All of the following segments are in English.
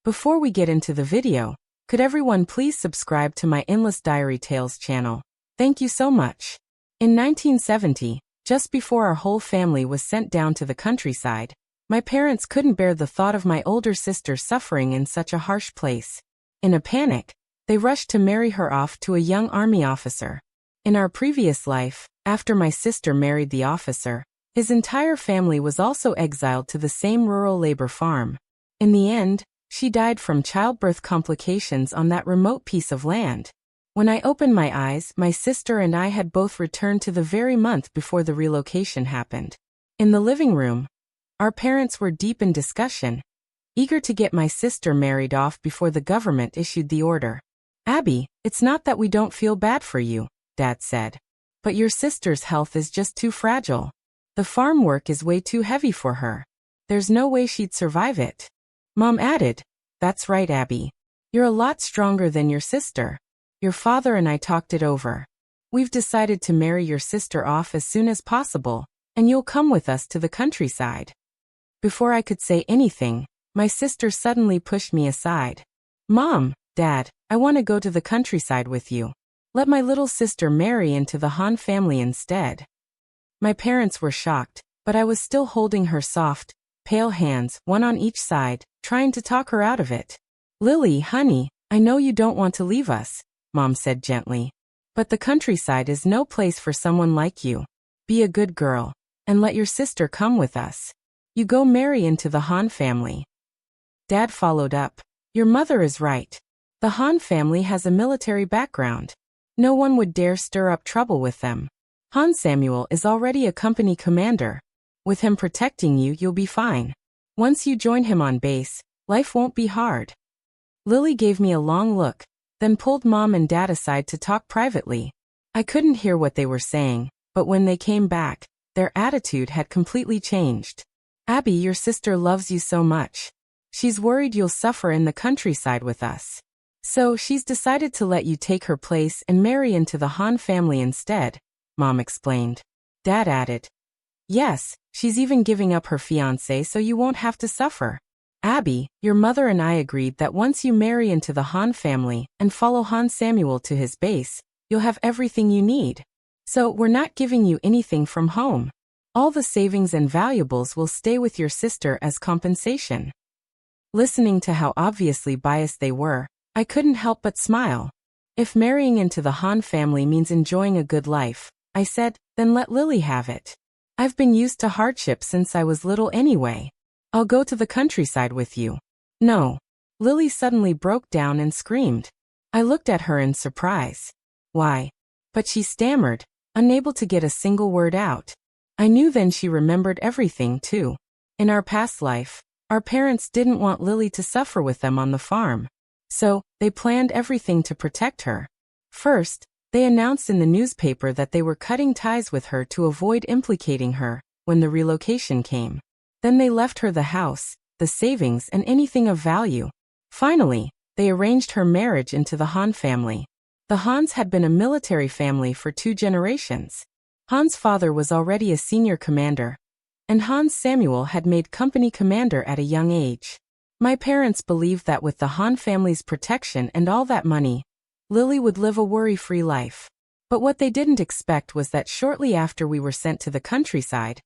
Before we get into the video, could everyone please subscribe to my Endless Diary Tales channel? Thank you so much. In 1970, just before our whole family was sent down to the countryside, my parents couldn't bear the thought of my older sister suffering in such a harsh place. In a panic, they rushed to marry her off to a young army officer. In our previous life, after my sister married the officer, his entire family was also exiled to the same rural labor farm. In the end, she died from childbirth complications on that remote piece of land. When I opened my eyes, my sister and I had both returned to the very month before the relocation happened. In the living room, our parents were deep in discussion, eager to get my sister married off before the government issued the order. "Abby, it's not that we don't feel bad for you," Dad said. "But your sister's health is just too fragile. The farm work is way too heavy for her. There's no way she'd survive it." Mom added, "That's right, Abby. You're a lot stronger than your sister. Your father and I talked it over. We've decided to marry your sister off as soon as possible, and you'll come with us to the countryside." Before I could say anything, my sister suddenly pushed me aside. "Mom, Dad, I want to go to the countryside with you. Let my little sister marry into the Han family instead." My parents were shocked, but I was still holding her soft, pale hands, one on each side, trying to talk her out of it. "Lily, honey, I know you don't want to leave us," Mom said gently. "But the countryside is no place for someone like you. Be a good girl, and let your sister come with us. You go marry into the Han family." Dad followed up, "Your mother is right. The Han family has a military background. No one would dare stir up trouble with them. Han Samuel is already a company commander. With him protecting you, you'll be fine. Once you join him on base, life won't be hard." Lily gave me a long look, then pulled Mom and Dad aside to talk privately. I couldn't hear what they were saying, but when they came back, their attitude had completely changed. "Abby, your sister loves you so much. She's worried you'll suffer in the countryside with us. So she's decided to let you take her place and marry into the Han family instead," Mom explained. Dad added, "Yes, she's even giving up her fiancé so you won't have to suffer. Abby, your mother and I agreed that once you marry into the Han family and follow Han Samuel to his base, you'll have everything you need. So we're not giving you anything from home. All the savings and valuables will stay with your sister as compensation." Listening to how obviously biased they were, I couldn't help but smile. "If marrying into the Han family means enjoying a good life," I said, "then let Lily have it. I've been used to hardship since I was little anyway. I'll go to the countryside with you." "No." Lily suddenly broke down and screamed. I looked at her in surprise. "Why?" But she stammered, unable to get a single word out. I knew then she remembered everything too. In our past life, our parents didn't want Lily to suffer with them on the farm. So, they planned everything to protect her. First, they announced in the newspaper that they were cutting ties with her to avoid implicating her when the relocation came. Then they left her the house, the savings, and anything of value. Finally, they arranged her marriage into the Han family. The Hans had been a military family for 2 generations. Han's father was already a senior commander, and Hans Samuel had made company commander at a young age. My parents believed that with the Han family's protection and all that money, Lily would live a worry-free life. But what they didn't expect was that shortly after we were sent to the countryside,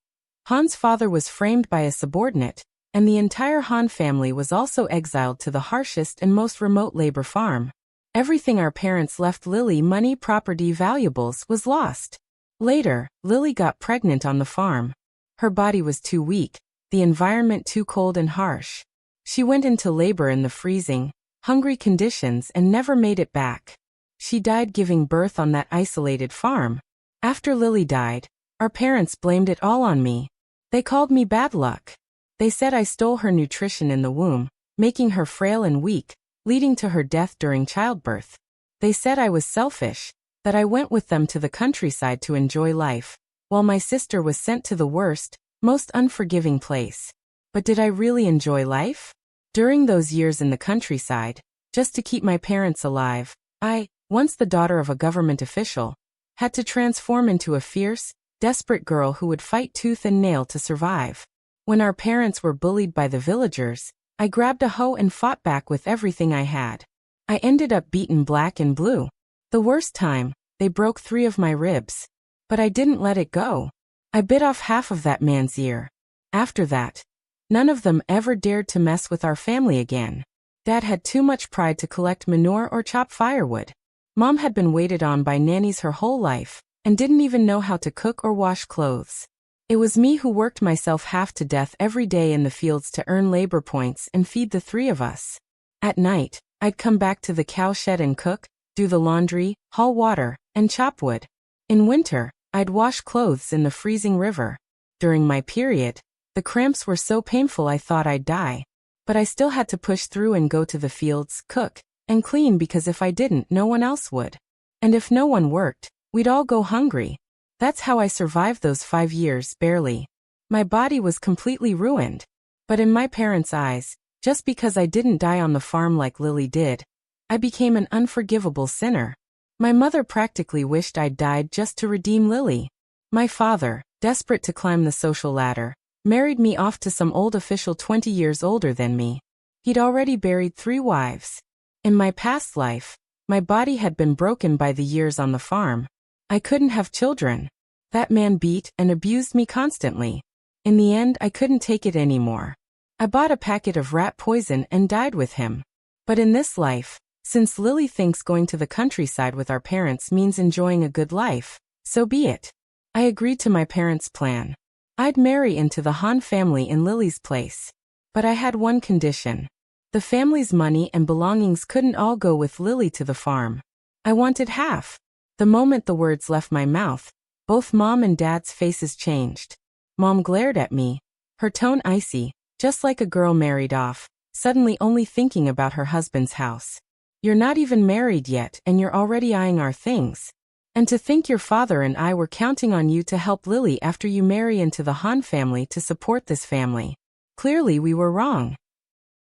Han's father was framed by a subordinate, and the entire Han family was also exiled to the harshest and most remote labor farm. Everything our parents left Lily, money, property, valuables, was lost. Later, Lily got pregnant on the farm. Her body was too weak, the environment too cold and harsh. She went into labor in the freezing, hungry conditions and never made it back. She died giving birth on that isolated farm. After Lily died, our parents blamed it all on me. They called me bad luck. They said I stole her nutrition in the womb, making her frail and weak, leading to her death during childbirth. They said I was selfish, that I went with them to the countryside to enjoy life, while my sister was sent to the worst, most unforgiving place. But did I really enjoy life? During those years in the countryside, just to keep my parents alive, I, once the daughter of a government official, had to transform into a fierce, desperate girl who would fight tooth and nail to survive. When our parents were bullied by the villagers, I grabbed a hoe and fought back with everything I had. I ended up beaten black and blue. The worst time, they broke 3 of my ribs. But I didn't let it go. I bit off half of that man's ear. After that, none of them ever dared to mess with our family again. Dad had too much pride to collect manure or chop firewood. Mom had been waited on by nannies her whole life, and didn't even know how to cook or wash clothes. It was me who worked myself half to death every day in the fields to earn labor points and feed the 3 of us. At night, I'd come back to the cow shed and cook, do the laundry, haul water, and chop wood. In winter, I'd wash clothes in the freezing river. During my period, the cramps were so painful I thought I'd die. But I still had to push through and go to the fields, cook, and clean because if I didn't, no one else would. And if no one worked, we'd all go hungry. That's how I survived those 5 years, barely. My body was completely ruined. But in my parents' eyes, just because I didn't die on the farm like Lily did, I became an unforgivable sinner. My mother practically wished I'd died just to redeem Lily. My father, desperate to climb the social ladder, married me off to some old official 20 years older than me. He'd already buried 3 wives. In my past life, my body had been broken by the years on the farm. I couldn't have children. That man beat and abused me constantly. In the end, I couldn't take it anymore. I bought a packet of rat poison and died with him. But in this life, since Lily thinks going to the countryside with our parents means enjoying a good life, so be it. I agreed to my parents' plan. I'd marry into the Han family in Lily's place. But I had one condition. The family's money and belongings couldn't all go with Lily to the farm. I wanted half. The moment the words left my mouth, both Mom and Dad's faces changed. Mom glared at me, her tone icy, just like a girl married off, suddenly only thinking about her husband's house. You're not even married yet and you're already eyeing our things. And to think your father and I were counting on you to help Lily after you marry into the Han family to support this family. Clearly we were wrong.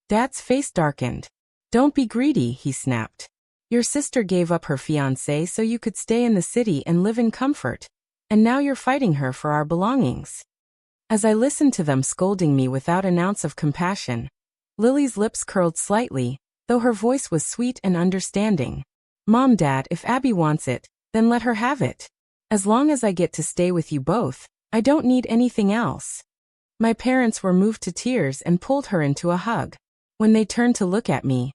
Dad's face darkened. Don't be greedy, he snapped. Your sister gave up her fiancé so you could stay in the city and live in comfort. And now you're fighting her for our belongings. As I listened to them scolding me without an ounce of compassion, Lily's lips curled slightly, though her voice was sweet and understanding. Mom, Dad, if Abby wants it, then let her have it. As long as I get to stay with you both, I don't need anything else. My parents were moved to tears and pulled her into a hug. When they turned to look at me,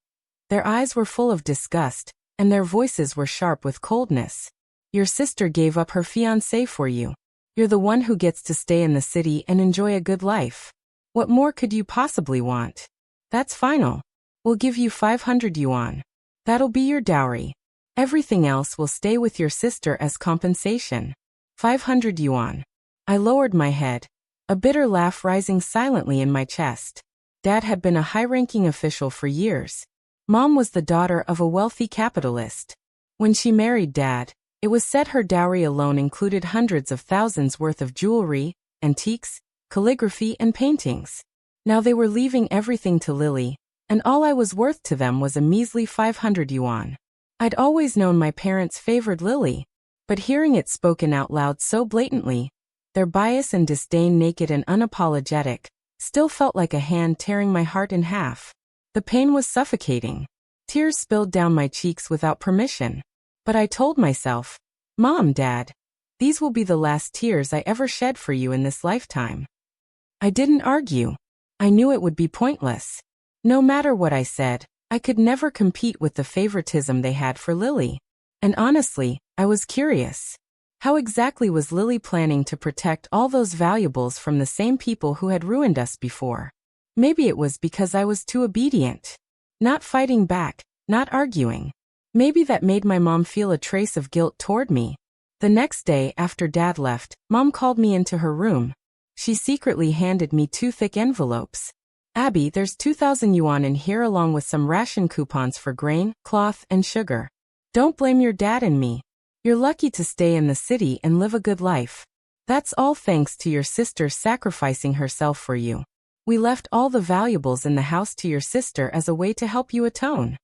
their eyes were full of disgust, and their voices were sharp with coldness. Your sister gave up her fiancé for you. You're the one who gets to stay in the city and enjoy a good life. What more could you possibly want? That's final. We'll give you 500 yuan. That'll be your dowry. Everything else will stay with your sister as compensation. 500 yuan. I lowered my head, a bitter laugh rising silently in my chest. Dad had been a high-ranking official for years. Mom was the daughter of a wealthy capitalist. When she married Dad, it was said her dowry alone included hundreds of thousands worth of jewelry, antiques, calligraphy, and paintings. Now they were leaving everything to Lily, and all I was worth to them was a measly 500 yuan. I'd always known my parents favored Lily, but hearing it spoken out loud so blatantly, their bias and disdain naked and unapologetic, still felt like a hand tearing my heart in half. The pain was suffocating. Tears spilled down my cheeks without permission. But I told myself, Mom, Dad, these will be the last tears I ever shed for you in this lifetime. I didn't argue. I knew it would be pointless. No matter what I said, I could never compete with the favoritism they had for Lily. And honestly, I was curious. How exactly was Lily planning to protect all those valuables from the same people who had ruined us before? Maybe it was because I was too obedient. Not fighting back, not arguing. Maybe that made my mom feel a trace of guilt toward me. The next day after Dad left, Mom called me into her room. She secretly handed me 2 thick envelopes. Abby, there's 2,000 yuan in here along with some ration coupons for grain, cloth, and sugar. Don't blame your dad and me. You're lucky to stay in the city and live a good life. That's all thanks to your sister sacrificing herself for you. We left all the valuables in the house to your sister as a way to help you atone.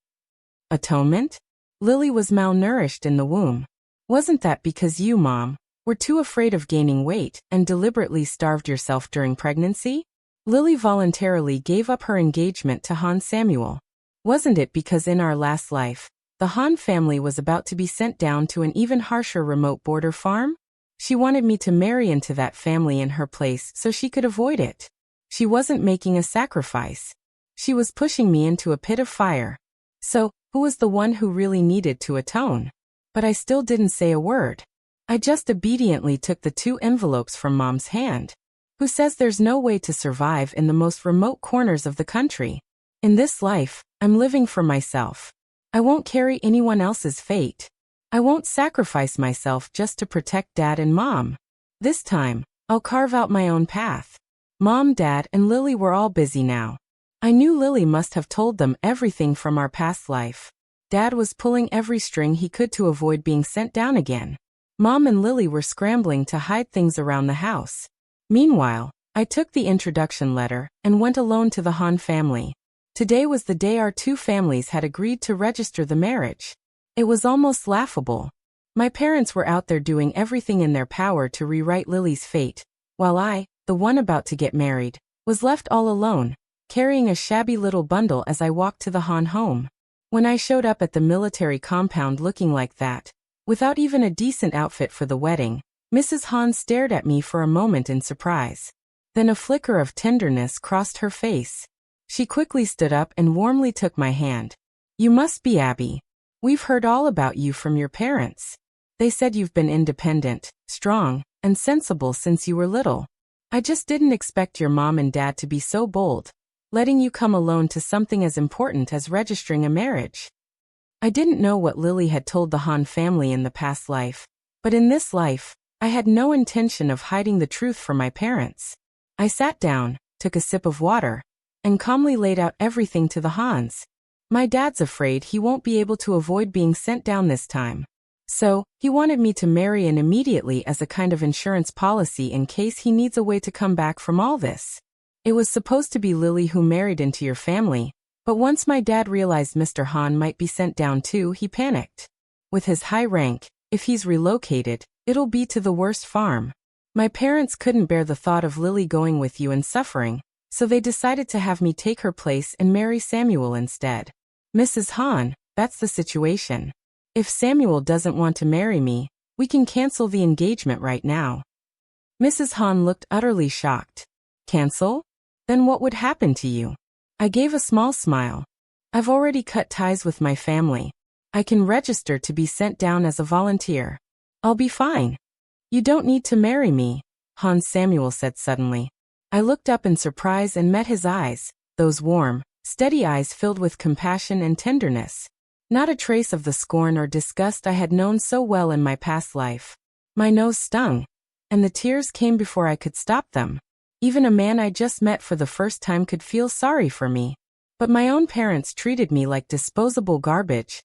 Atonement? Lily was malnourished in the womb. Wasn't that because you, Mom, were too afraid of gaining weight and deliberately starved yourself during pregnancy? Lily voluntarily gave up her engagement to Han Samuel. Wasn't it because in our last life, the Han family was about to be sent down to an even harsher remote border farm? She wanted me to marry into that family in her place so she could avoid it. She wasn't making a sacrifice. She was pushing me into a pit of fire. So, who was the one who really needed to atone? But I still didn't say a word. I just obediently took the 2 envelopes from Mom's hand. Who says there's no way to survive in the most remote corners of the country? In this life, I'm living for myself. I won't carry anyone else's fate. I won't sacrifice myself just to protect Dad and Mom. This time, I'll carve out my own path. Mom, Dad, and Lily were all busy now. I knew Lily must have told them everything from our past life. Dad was pulling every string he could to avoid being sent down again. Mom and Lily were scrambling to hide things around the house. Meanwhile, I took the introduction letter and went alone to the Han family. Today was the day our 2 families had agreed to register the marriage. It was almost laughable. My parents were out there doing everything in their power to rewrite Lily's fate, while I, the one about to get married, was left all alone, carrying a shabby little bundle as I walked to the Han home. When I showed up at the military compound looking like that, without even a decent outfit for the wedding, Mrs. Han stared at me for a moment in surprise. Then a flicker of tenderness crossed her face. She quickly stood up and warmly took my hand. "You must be Abby. We've heard all about you from your parents. They said you've been independent, strong, and sensible since you were little. I just didn't expect your mom and dad to be so bold, letting you come alone to something as important as registering a marriage." I didn't know what Lily had told the Han family in the past life, but in this life, I had no intention of hiding the truth from my parents. I sat down, took a sip of water, and calmly laid out everything to the Hans. My dad's afraid he won't be able to avoid being sent down this time. So, he wanted me to marry in immediately as a kind of insurance policy in case he needs a way to come back from all this. It was supposed to be Lily who married into your family, but once my dad realized Mr. Han might be sent down too, he panicked. With his high rank, if he's relocated, it'll be to the worst farm. My parents couldn't bear the thought of Lily going with you and suffering, so they decided to have me take her place and marry Samuel instead. Mrs. Han, that's the situation. If Samuel doesn't want to marry me, we can cancel the engagement right now. Mrs. Han looked utterly shocked. Cancel? Then what would happen to you? I gave a small smile. I've already cut ties with my family. I can register to be sent down as a volunteer. I'll be fine. You don't need to marry me, Hans Samuel said suddenly. I looked up in surprise and met his eyes, those warm, steady eyes filled with compassion and tenderness. Not a trace of the scorn or disgust I had known so well in my past life. My nose stung, and the tears came before I could stop them. Even a man I just met for the first time could feel sorry for me. But my own parents treated me like disposable garbage,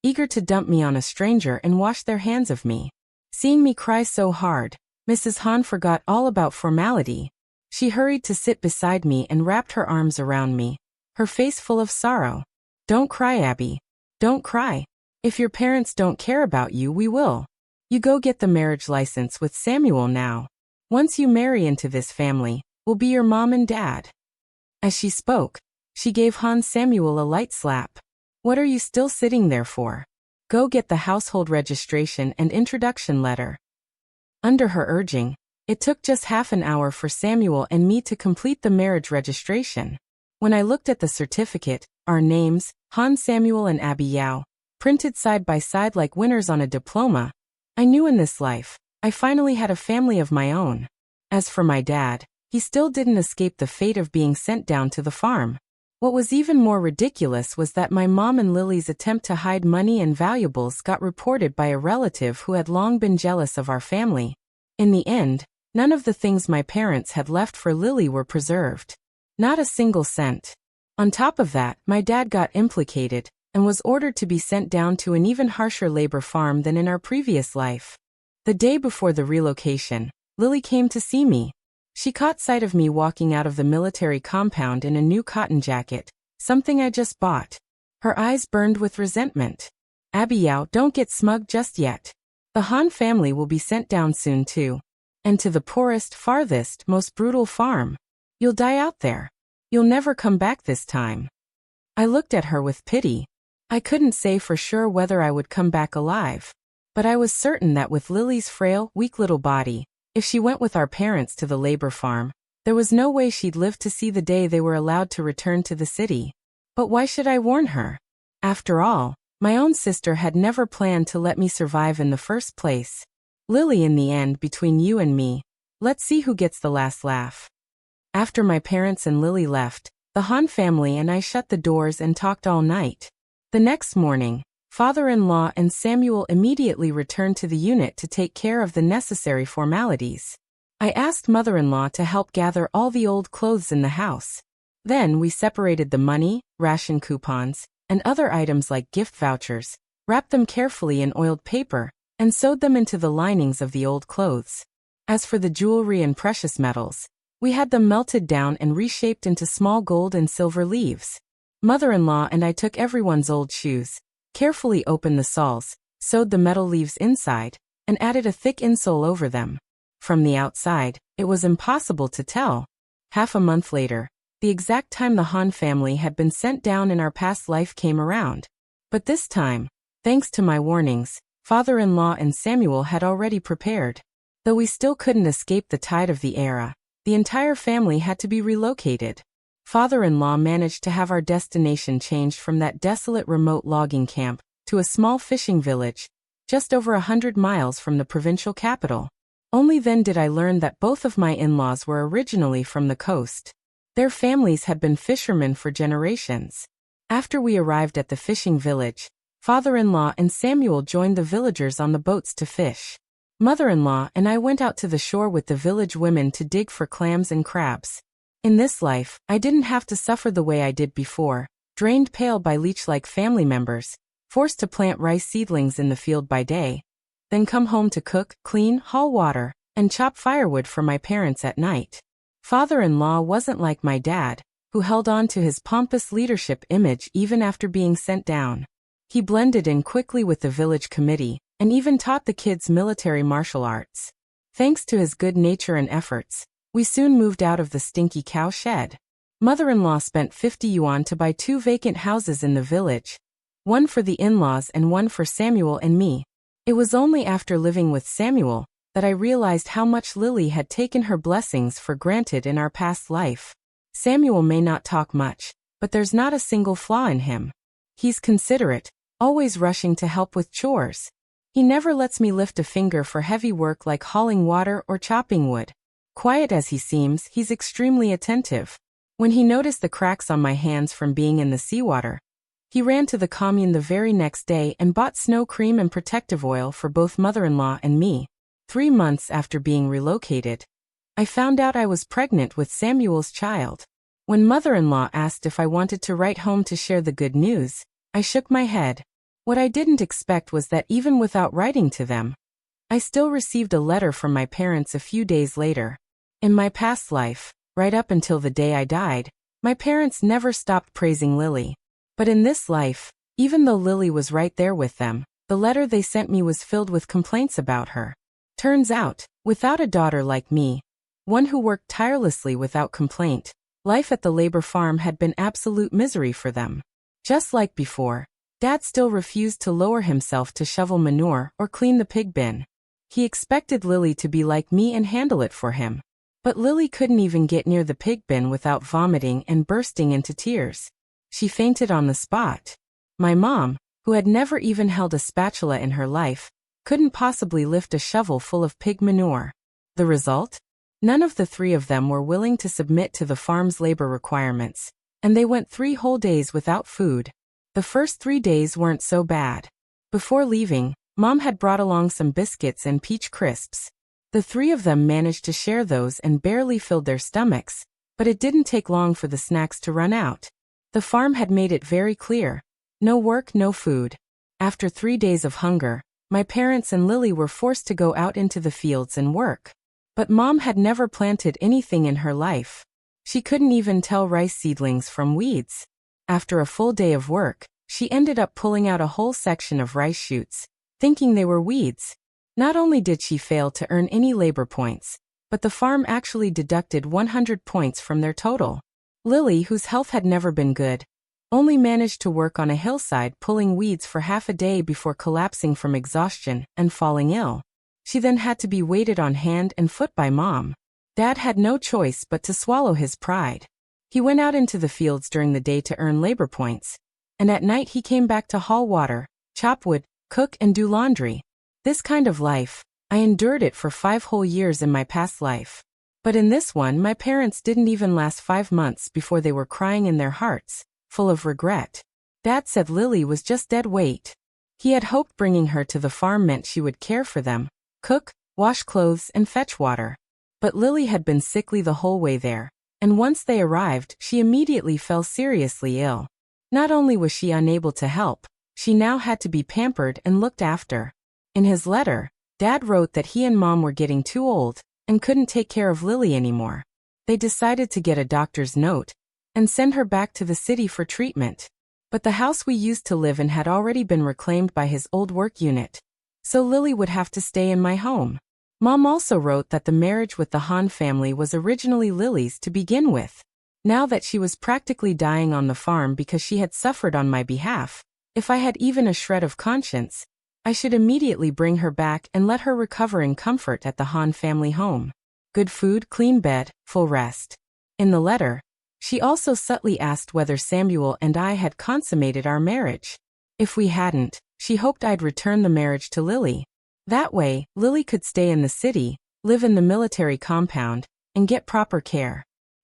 eager to dump me on a stranger and wash their hands of me. Seeing me cry so hard, Mrs. Han forgot all about formality. She hurried to sit beside me and wrapped her arms around me, her face full of sorrow. Don't cry, Abby. Don't cry. If your parents don't care about you, we will. You go get the marriage license with Samuel now. Once you marry into this family, we'll be your mom and dad. As she spoke, she gave Hans Samuel a light slap. What are you still sitting there for? Go get the household registration and introduction letter. Under her urging, it took just half an hour for Samuel and me to complete the marriage registration. When I looked at the certificate, our names, Hans Samuel and Abby Yao, printed side by side like winners on a diploma, I knew in this life, I finally had a family of my own. As for my dad, he still didn't escape the fate of being sent down to the farm. What was even more ridiculous was that my mom and Lily's attempt to hide money and valuables got reported by a relative who had long been jealous of our family. In the end, none of the things my parents had left for Lily were preserved. Not a single cent. On top of that, my dad got implicated and was ordered to be sent down to an even harsher labor farm than in our previous life. The day before the relocation, Lily came to see me. She caught sight of me walking out of the military compound in a new cotton jacket, something I just bought. Her eyes burned with resentment. Abby Yao, don't get smug just yet. The Han family will be sent down soon too. And to the poorest, farthest, most brutal farm. You'll die out there. You'll never come back this time. I looked at her with pity. I couldn't say for sure whether I would come back alive. But I was certain that with Lily's frail, weak little body, if she went with our parents to the labor farm, there was no way she'd live to see the day they were allowed to return to the city. But why should I warn her? After all, my own sister had never planned to let me survive in the first place. Lily, in the end, between you and me, let's see who gets the last laugh. After my parents and Lily left, the Hahn family and I shut the doors and talked all night. The next morning, father-in-law and Samuel immediately returned to the unit to take care of the necessary formalities. I asked mother-in-law to help gather all the old clothes in the house. Then we separated the money, ration coupons, and other items like gift vouchers, wrapped them carefully in oiled paper, and sewed them into the linings of the old clothes. As for the jewelry and precious metals, we had them melted down and reshaped into small gold and silver leaves. Mother-in-law and I took everyone's old shoes, carefully opened the soles, sewed the metal leaves inside, and added a thick insole over them. From the outside, it was impossible to tell. Half a month later, the exact time the Hahn family had been sent down in our past life came around. But this time, thanks to my warnings, father-in-law and Samuel had already prepared. Though we still couldn't escape the tide of the era, the entire family had to be relocated. Father-in-law managed to have our destination changed from that desolate remote logging camp to a small fishing village, just over 100 miles from the provincial capital. Only then did I learn that both of my in-laws were originally from the coast. Their families had been fishermen for generations. After we arrived at the fishing village, father-in-law and Samuel joined the villagers on the boats to fish. Mother-in-law and I went out to the shore with the village women to dig for clams and crabs. In this life, I didn't have to suffer the way I did before, drained pale by leech-like family members, forced to plant rice seedlings in the field by day, then come home to cook, clean, haul water, and chop firewood for my parents at night. Father-in-law wasn't like my dad, who held on to his pompous leadership image even after being sent down. He blended in quickly with the village committee, and even taught the kids military martial arts. Thanks to his good nature and efforts, we soon moved out of the stinky cow shed. Mother-in-law spent 50 yuan to buy 2 vacant houses in the village, one for the in-laws and one for Samuel and me. It was only after living with Samuel that I realized how much Lily had taken her blessings for granted in our past life. Samuel may not talk much, but there's not a single flaw in him. He's considerate, always rushing to help with chores. He never lets me lift a finger for heavy work like hauling water or chopping wood. Quiet as he seems, he's extremely attentive. When he noticed the cracks on my hands from being in the seawater, he ran to the commune the very next day and bought snow cream and protective oil for both mother-in-law and me. 3 months after being relocated, I found out I was pregnant with Samuel's child. When mother-in-law asked if I wanted to write home to share the good news, I shook my head. What I didn't expect was that even without writing to them, I still received a letter from my parents a few days later. In my past life, right up until the day I died, my parents never stopped praising Lily. But in this life, even though Lily was right there with them, the letter they sent me was filled with complaints about her. Turns out, without a daughter like me, one who worked tirelessly without complaint, life at the labor farm had been absolute misery for them. Just like before, Dad still refused to lower himself to shovel manure or clean the pig bin. He expected Lily to be like me and handle it for him. But Lily couldn't even get near the pig bin without vomiting and bursting into tears. She fainted on the spot. My mom, who had never even held a spatula in her life, couldn't possibly lift a shovel full of pig manure. The result? None of the 3 of them were willing to submit to the farm's labor requirements, and they went 3 whole days without food. The first 3 days weren't so bad. Before leaving, Mom had brought along some biscuits and peach crisps. The 3 of them managed to share those and barely filled their stomachs, but it didn't take long for the snacks to run out. The farm had made it very clear. No work, no food. After 3 days of hunger, my parents and Lily were forced to go out into the fields and work. But Mom had never planted anything in her life. She couldn't even tell rice seedlings from weeds. After a full day of work, she ended up pulling out a whole section of rice shoots, thinking they were weeds. Not only did she fail to earn any labor points, but the farm actually deducted 100 points from their total. Lily, whose health had never been good, only managed to work on a hillside pulling weeds for half a day before collapsing from exhaustion and falling ill. She then had to be waited on hand and foot by Mom. Dad had no choice but to swallow his pride. He went out into the fields during the day to earn labor points, and at night he came back to haul water, chop wood, cook and do laundry. This kind of life, I endured it for 5 whole years in my past life. But in this one, my parents didn't even last 5 months before they were crying in their hearts, full of regret. Dad said Lily was just dead weight. He had hoped bringing her to the farm meant she would care for them, cook, wash clothes and fetch water. But Lily had been sickly the whole way there, and once they arrived, she immediately fell seriously ill. Not only was she unable to help, she now had to be pampered and looked after. In his letter, Dad wrote that he and Mom were getting too old and couldn't take care of Lily anymore. They decided to get a doctor's note and send her back to the city for treatment. But the house we used to live in had already been reclaimed by his old work unit, so Lily would have to stay in my home. Mom also wrote that the marriage with the Hahn family was originally Lily's to begin with. Now that she was practically dying on the farm because she had suffered on my behalf, if I had even a shred of conscience, I should immediately bring her back and let her recover in comfort at the Hahn family home. Good food, clean bed, full rest. In the letter, she also subtly asked whether Samuel and I had consummated our marriage. If we hadn't, she hoped I'd return the marriage to Lily. That way, Lily could stay in the city, live in the military compound, and get proper care.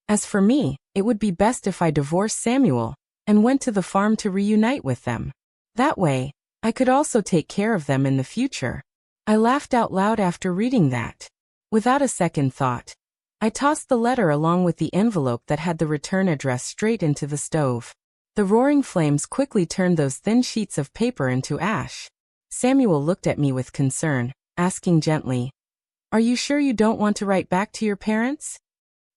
As for me, it would be best if I divorced Samuel and went to the farm to reunite with them. That way, I could also take care of them in the future. I laughed out loud after reading that. Without a second thought, I tossed the letter along with the envelope that had the return address straight into the stove. The roaring flames quickly turned those thin sheets of paper into ash. Samuel looked at me with concern, asking gently, "Are you sure you don't want to write back to your parents?"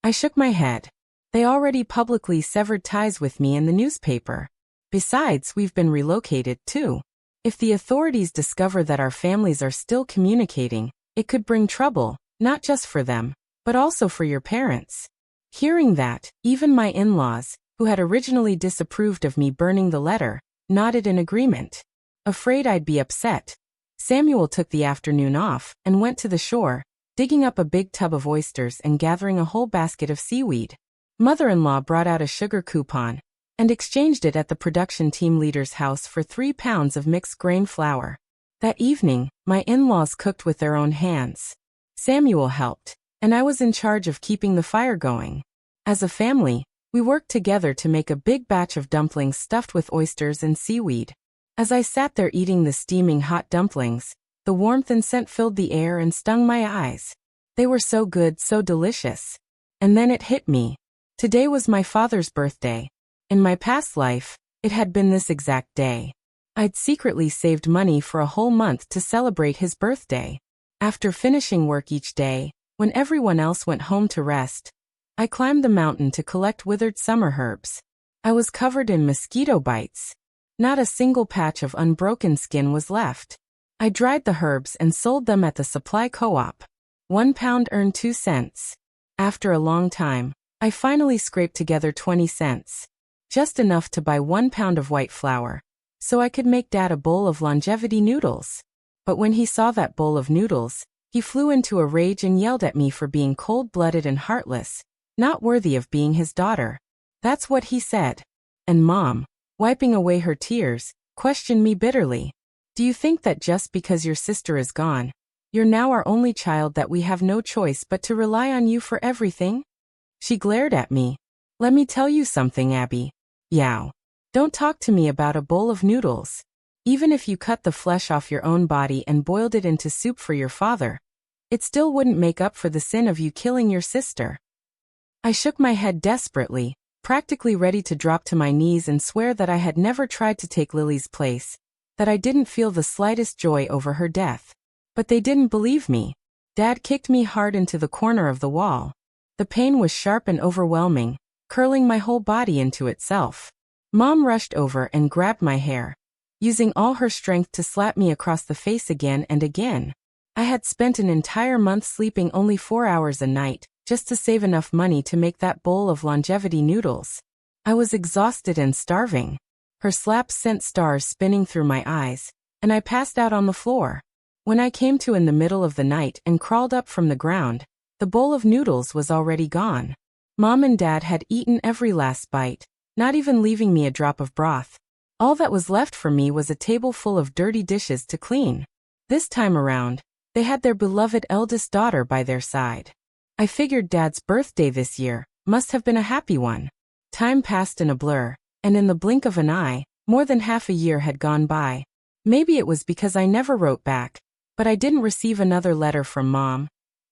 I shook my head. They already publicly severed ties with me in the newspaper. Besides, we've been relocated too. If the authorities discover that our families are still communicating, it could bring trouble, not just for them, but also for your parents. Hearing that, even my in-laws, who had originally disapproved of me burning the letter, nodded in agreement. Afraid I'd be upset, Samuel took the afternoon off and went to the shore, digging up a big tub of oysters and gathering a whole basket of seaweed. Mother-in-law brought out a sugar coupon and exchanged it at the production team leader's house for 3 pounds of mixed grain flour. That evening, my in-laws cooked with their own hands. Samuel helped, and I was in charge of keeping the fire going. As a family, we worked together to make a big batch of dumplings stuffed with oysters and seaweed. As I sat there eating the steaming hot dumplings, the warmth and scent filled the air and stung my eyes. They were so good, so delicious. And then it hit me. Today was my father's birthday. In my past life, it had been this exact day. I'd secretly saved money for a whole month to celebrate his birthday. After finishing work each day, when everyone else went home to rest, I climbed the mountain to collect withered summer herbs. I was covered in mosquito bites. Not a single patch of unbroken skin was left. I dried the herbs and sold them at the supply co-op. 1 pound earned 2 cents. After a long time, I finally scraped together 20 cents. Just enough to buy 1 pound of white flour, so I could make Dad a bowl of longevity noodles. But when he saw that bowl of noodles, he flew into a rage and yelled at me for being cold-blooded and heartless, not worthy of being his daughter. That's what he said. And Mom, wiping away her tears, questioned me bitterly. "Do you think that just because your sister is gone, you're now our only child, that we have no choice but to rely on you for everything?" She glared at me. "Let me tell you something, Abby. Yow. Don't talk to me about a bowl of noodles. Even if you cut the flesh off your own body and boiled it into soup for your father, it still wouldn't make up for the sin of you killing your sister." I shook my head desperately, practically ready to drop to my knees and swear that I had never tried to take Lily's place, that I didn't feel the slightest joy over her death. But they didn't believe me. Dad kicked me hard into the corner of the wall. The pain was sharp and overwhelming, curling my whole body into itself. Mom rushed over and grabbed my hair, using all her strength to slap me across the face again and again. I had spent an entire month sleeping only 4 hours a night, just to save enough money to make that bowl of longevity noodles. I was exhausted and starving. Her slap sent stars spinning through my eyes, and I passed out on the floor. When I came to in the middle of the night and crawled up from the ground, the bowl of noodles was already gone. Mom and Dad had eaten every last bite, not even leaving me a drop of broth. All that was left for me was a table full of dirty dishes to clean. This time around, they had their beloved eldest daughter by their side. I figured Dad's birthday this year must have been a happy one. Time passed in a blur, and in the blink of an eye, more than half a year had gone by. Maybe it was because I never wrote back, but I didn't receive another letter from Mom,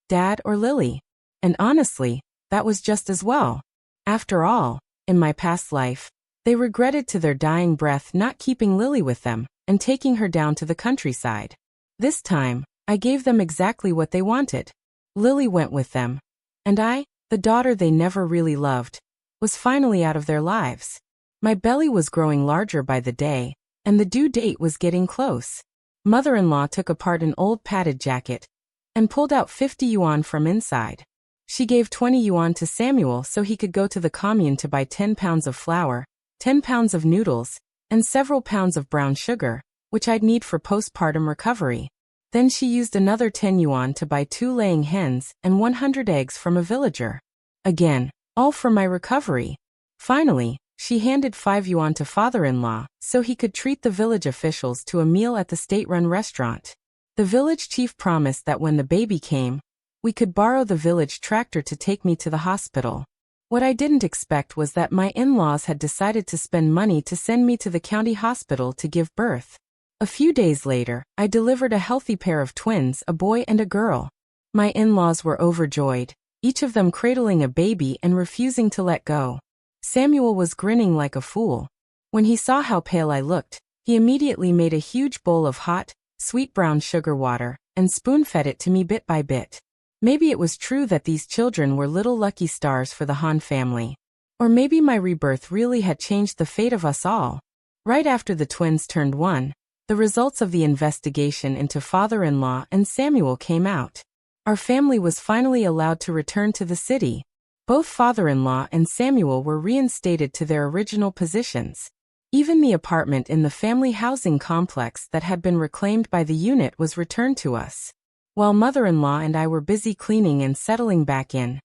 Dad, or Lily. And honestly, that was just as well. After all, in my past life, they regretted to their dying breath not keeping Lily with them and taking her down to the countryside. This time, I gave them exactly what they wanted. Lily went with them. And I, the daughter they never really loved, was finally out of their lives. My belly was growing larger by the day, and the due date was getting close. Mother-in-law took apart an old padded jacket and pulled out 50 yuan from inside. She gave 20 yuan to Samuel so he could go to the commune to buy 10 pounds of flour, 10 pounds of noodles, and several pounds of brown sugar, which I'd need for postpartum recovery. Then she used another 10 yuan to buy 2 laying hens and 100 eggs from a villager. Again, all for my recovery. Finally, she handed 5 yuan to father-in-law so he could treat the village officials to a meal at the state-run restaurant. The village chief promised that when the baby came, we could borrow the village tractor to take me to the hospital. What I didn't expect was that my in-laws had decided to spend money to send me to the county hospital to give birth. A few days later, I delivered a healthy pair of twins, a boy and a girl. My in-laws were overjoyed, each of them cradling a baby and refusing to let go. Samuel was grinning like a fool. When he saw how pale I looked, he immediately made a huge bowl of hot, sweet brown sugar water and spoon-fed it to me bit by bit. Maybe it was true that these children were little lucky stars for the Han family. Or maybe my rebirth really had changed the fate of us all. Right after the twins turned 1, the results of the investigation into father-in-law and Samuel came out. Our family was finally allowed to return to the city. Both father-in-law and Samuel were reinstated to their original positions. Even the apartment in the family housing complex that had been reclaimed by the unit was returned to us. While mother-in-law and I were busy cleaning and settling back in,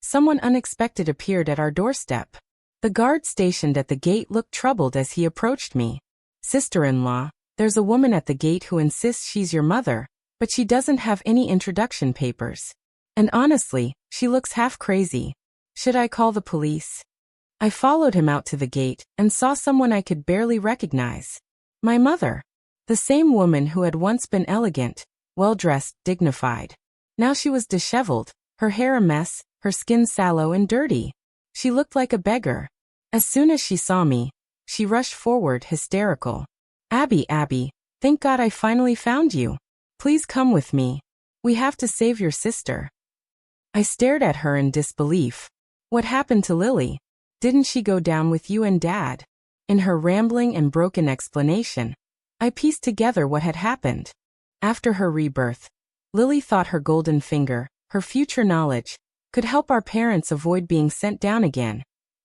someone unexpected appeared at our doorstep. The guard stationed at the gate looked troubled as he approached me. "Sister-in-law, there's a woman at the gate who insists she's your mother, but she doesn't have any introduction papers. And honestly, she looks half crazy. Should I call the police?" I followed him out to the gate and saw someone I could barely recognize. My mother. The same woman who had once been elegant, well-dressed, dignified. Now she was disheveled, her hair a mess, her skin sallow and dirty. She looked like a beggar. As soon as she saw me, she rushed forward, hysterical. Abby, thank God I finally found you. Please come with me. We have to save your sister." I stared at her in disbelief. What happened to Lily? Didn't she go down with you and Dad? In her rambling and broken explanation, I pieced together what had happened. After her rebirth, Lily thought her golden finger, her future knowledge, could help our parents avoid being sent down again,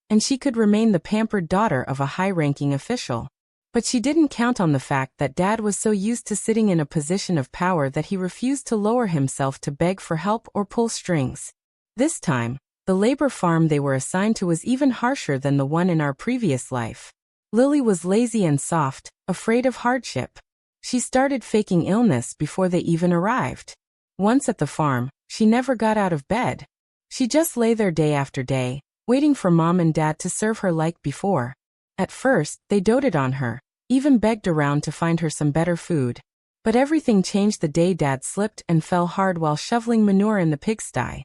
and she could remain the pampered daughter of a high-ranking official. But she didn't count on the fact that Dad was so used to sitting in a position of power that he refused to lower himself to beg for help or pull strings. This time, the labor farm they were assigned to was even harsher than the one in our previous life. Lily was lazy and soft, afraid of hardship. She started faking illness before they even arrived. Once at the farm, she never got out of bed. She just lay there day after day, waiting for Mom and Dad to serve her like before. At first, they doted on her, even begged around to find her some better food. But everything changed the day Dad slipped and fell hard while shoveling manure in the pigsty.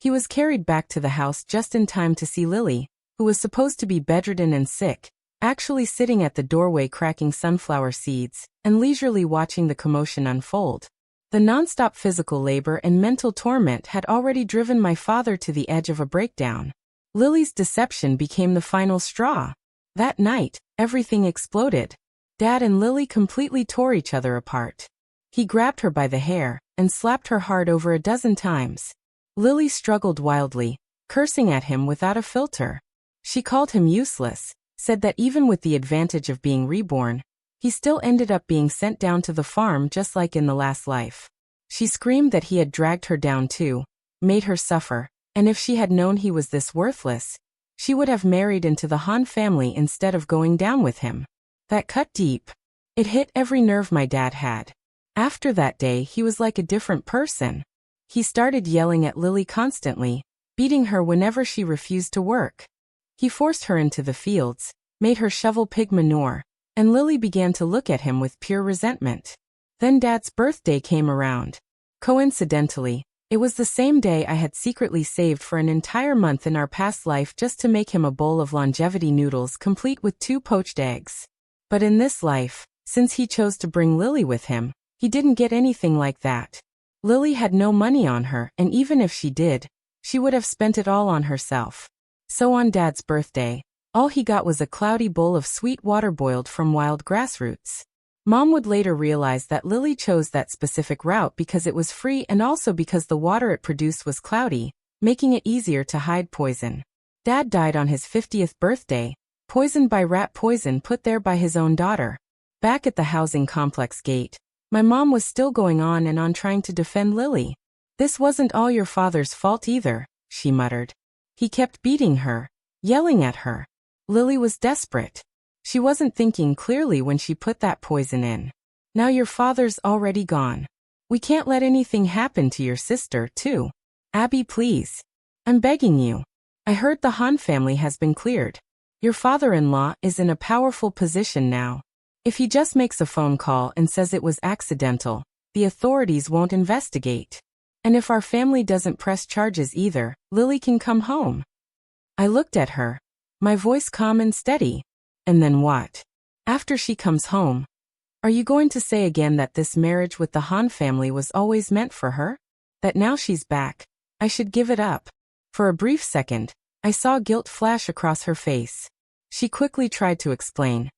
He was carried back to the house just in time to see Lily, who was supposed to be bedridden and sick, actually sitting at the doorway cracking sunflower seeds and leisurely watching the commotion unfold. The nonstop physical labor and mental torment had already driven my father to the edge of a breakdown. Lily's deception became the final straw. That night, everything exploded. Dad and Lily completely tore each other apart. He grabbed her by the hair and slapped her hard over a dozen times. Lily struggled wildly, cursing at him without a filter. She called him useless, said that even with the advantage of being reborn, he still ended up being sent down to the farm just like in the last life. She screamed that he had dragged her down too, made her suffer, and if she had known he was this worthless, she would have married into the Han family instead of going down with him. That cut deep. It hit every nerve my dad had. After that day he was like a different person. He started yelling at Lily constantly, beating her whenever she refused to work. He forced her into the fields, made her shovel pig manure, and Lily began to look at him with pure resentment. Then Dad's birthday came around. Coincidentally, it was the same day I had secretly saved for an entire month in our past life just to make him a bowl of longevity noodles complete with 2 poached eggs. But in this life, since he chose to bring Lily with him, he didn't get anything like that. Lily had no money on her, and even if she did, she would have spent it all on herself. So on Dad's birthday, all he got was a cloudy bowl of sweet water boiled from wild grass roots. Mom would later realize that Lily chose that specific route because it was free and also because the water it produced was cloudy, making it easier to hide poison. Dad died on his 50th birthday, poisoned by rat poison put there by his own daughter. Back at the housing complex gate, my mom was still going on and on trying to defend Lily. "This wasn't all your father's fault either," she muttered. "He kept beating her, yelling at her." Lily was desperate. She wasn't thinking clearly when she put that poison in. "Now your father's already gone. We can't let anything happen to your sister, too. Abby, please. I'm begging you. I heard the Han family has been cleared. Your father-in-law is in a powerful position now. If he just makes a phone call and says it was accidental, the authorities won't investigate. And if our family doesn't press charges either, Lily can come home." I looked at her, my voice calm and steady. "And then what? After she comes home? Are you going to say again that this marriage with the Han family was always meant for her? That now she's back, I should give it up?" For a brief second, I saw guilt flash across her face. She quickly tried to explain.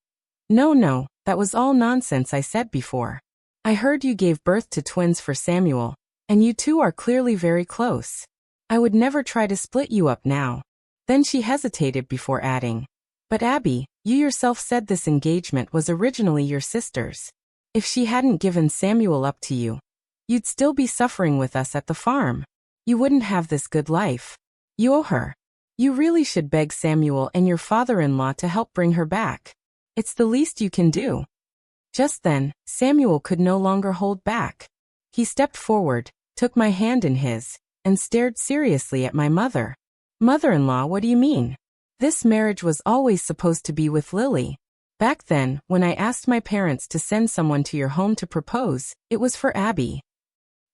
No, that was all nonsense I said before. I heard you gave birth to twins for Samuel, and you two are clearly very close. I would never try to split you up now." Then she hesitated before adding, "But Abby, you yourself said this engagement was originally your sister's. If she hadn't given Samuel up to you, you'd still be suffering with us at the farm. You wouldn't have this good life. You owe her. You really should beg Samuel and your father-in-law to help bring her back. It's the least you can do." Just then, Samuel could no longer hold back. He stepped forward, took my hand in his, and stared seriously at my mother. "Mother-in-law, what do you mean? This marriage was always supposed to be with Lily. Back then, when I asked my parents to send someone to your home to propose, it was for Abby."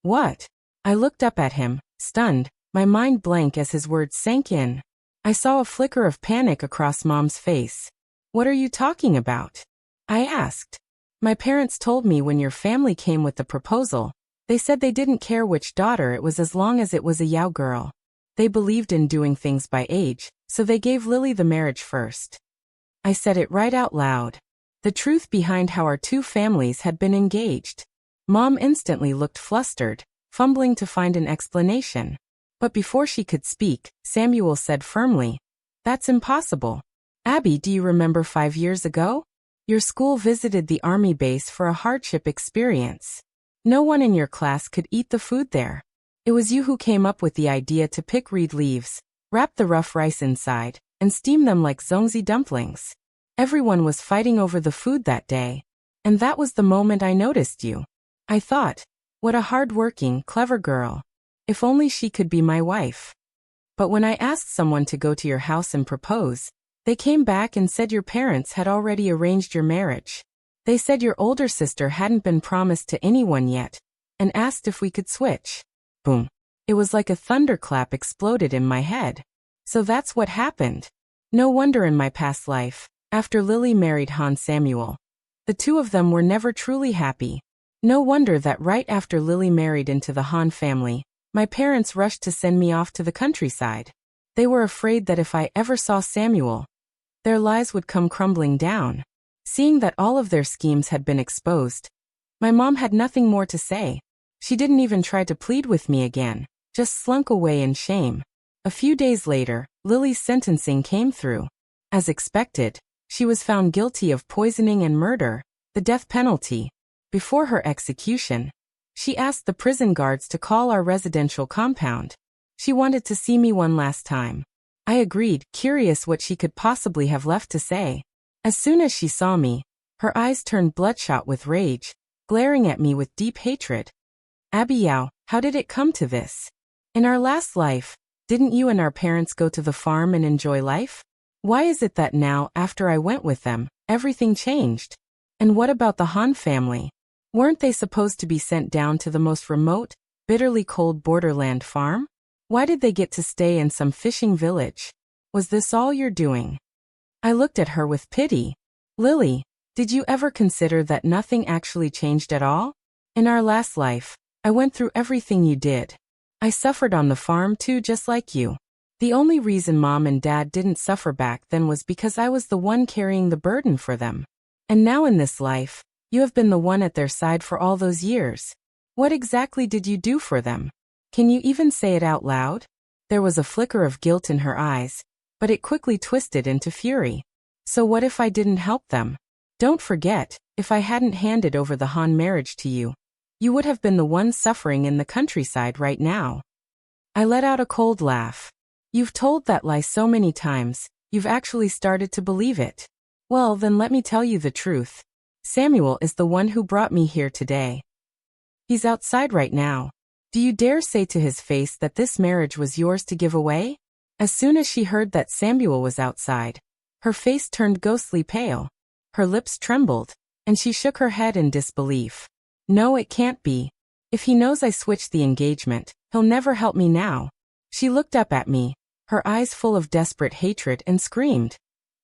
"What?" I looked up at him, stunned, my mind blank as his words sank in. I saw a flicker of panic across Mom's face. "What are you talking about?" I asked. "My parents told me when your family came with the proposal, they said they didn't care which daughter it was as long as it was a Yao girl. They believed in doing things by age, so they gave Lily the marriage first." I said it right out loud. The truth behind how our two families had been engaged. Mom instantly looked flustered, fumbling to find an explanation. But before she could speak, Samuel said firmly, "That's impossible. Abby, do you remember 5 years ago? Your school visited the army base for a hardship experience. No one in your class could eat the food there. It was you who came up with the idea to pick reed leaves, wrap the rough rice inside, and steam them like zongzi dumplings. Everyone was fighting over the food that day. And that was the moment I noticed you. I thought, what a hard-working, clever girl. If only she could be my wife. But when I asked someone to go to your house and propose, they came back and said your parents had already arranged your marriage. They said your older sister hadn't been promised to anyone yet, and asked if we could switch." Boom. It was like a thunderclap exploded in my head. So that's what happened. No wonder in my past life, after Lily married Han Samuel, the two of them were never truly happy. No wonder that right after Lily married into the Han family, my parents rushed to send me off to the countryside. They were afraid that if I ever saw Samuel, their lives would come crumbling down. Seeing that all of their schemes had been exposed, My mom had nothing more to say. She didn't even try to plead with me again, just slunk away in shame. A few days later, Lily's sentencing came through. As expected, she was found guilty of poisoning and murder, the death penalty. Before her execution, she asked the prison guards to call our residential compound. She wanted to see me one last time. I agreed, curious what she could possibly have left to say. As soon as she saw me, her eyes turned bloodshot with rage, glaring at me with deep hatred. Abigail, how did it come to this? In our last life, didn't you and our parents go to the farm and enjoy life? Why is it that now, after I went with them, everything changed? And what about the Han family? Weren't they supposed to be sent down to the most remote, bitterly cold borderland farm? Why did they get to stay in some fishing village? Was this all you're doing? I looked at her with pity. Lily, did you ever consider that nothing actually changed at all? In our last life, I went through everything you did. I suffered on the farm too, just like you. The only reason Mom and Dad didn't suffer back then was because I was the one carrying the burden for them. And now in this life, you have been the one at their side for all those years. What exactly did you do for them? Can you even say it out loud? There was a flicker of guilt in her eyes, but it quickly twisted into fury. So what if I didn't help them? Don't forget, if I hadn't handed over the Han marriage to you, you would have been the one suffering in the countryside right now. I let out a cold laugh. You've told that lie so many times, you've actually started to believe it. Well, then let me tell you the truth. Samuel is the one who brought me here today. He's outside right now. Do you dare say to his face that this marriage was yours to give away? As soon as she heard that Samuel was outside, her face turned ghostly pale. Her lips trembled, and she shook her head in disbelief. No, it can't be. If he knows I switched the engagement, he'll never help me now. She looked up at me, her eyes full of desperate hatred, and screamed.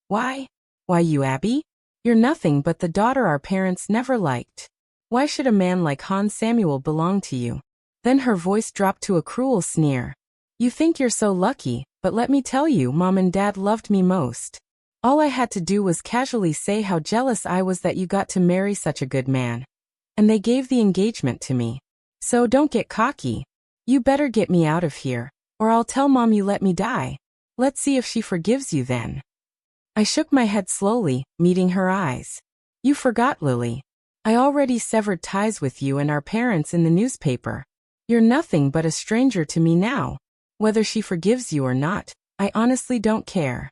Why? Why you, Abby? You're nothing but the daughter our parents never liked. Why should a man like Hans Samuel belong to you? Then her voice dropped to a cruel sneer. You think you're so lucky, but let me tell you, Mom and Dad loved me most. All I had to do was casually say how jealous I was that you got to marry such a good man. And they gave the engagement to me. So don't get cocky. You better get me out of here, or I'll tell Mom you let me die. Let's see if she forgives you then. I shook my head slowly, meeting her eyes. You forgot, Lily. I already severed ties with you and our parents in the newspaper. You're nothing but a stranger to me now. Whether she forgives you or not, I honestly don't care.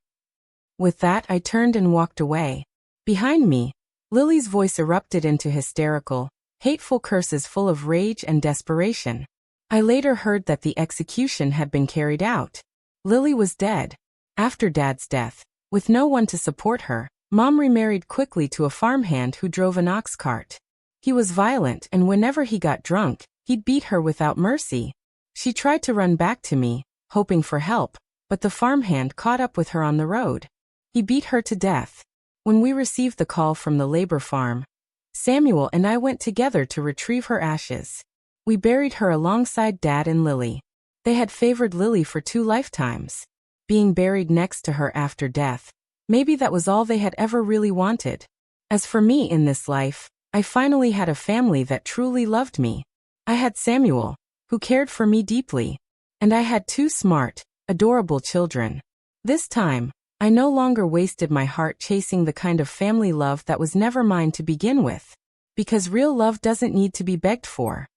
With that, I turned and walked away. Behind me, Lily's voice erupted into hysterical, hateful curses full of rage and desperation. I later heard that the execution had been carried out. Lily was dead. After Dad's death, with no one to support her, Mom remarried quickly to a farmhand who drove an ox cart. He was violent, and whenever he got drunk, he'd beat her without mercy. She tried to run back to me, hoping for help, but the farmhand caught up with her on the road. He beat her to death. When we received the call from the labor farm, Samuel and I went together to retrieve her ashes. We buried her alongside Dad and Lily. They had favored Lily for 2 lifetimes. Being buried next to her after death, maybe that was all they had ever really wanted. As for me in this life, I finally had a family that truly loved me. I had Samuel, who cared for me deeply. And I had 2 smart, adorable children. This time, I no longer wasted my heart chasing the kind of family love that was never mine to begin with. Because real love doesn't need to be begged for.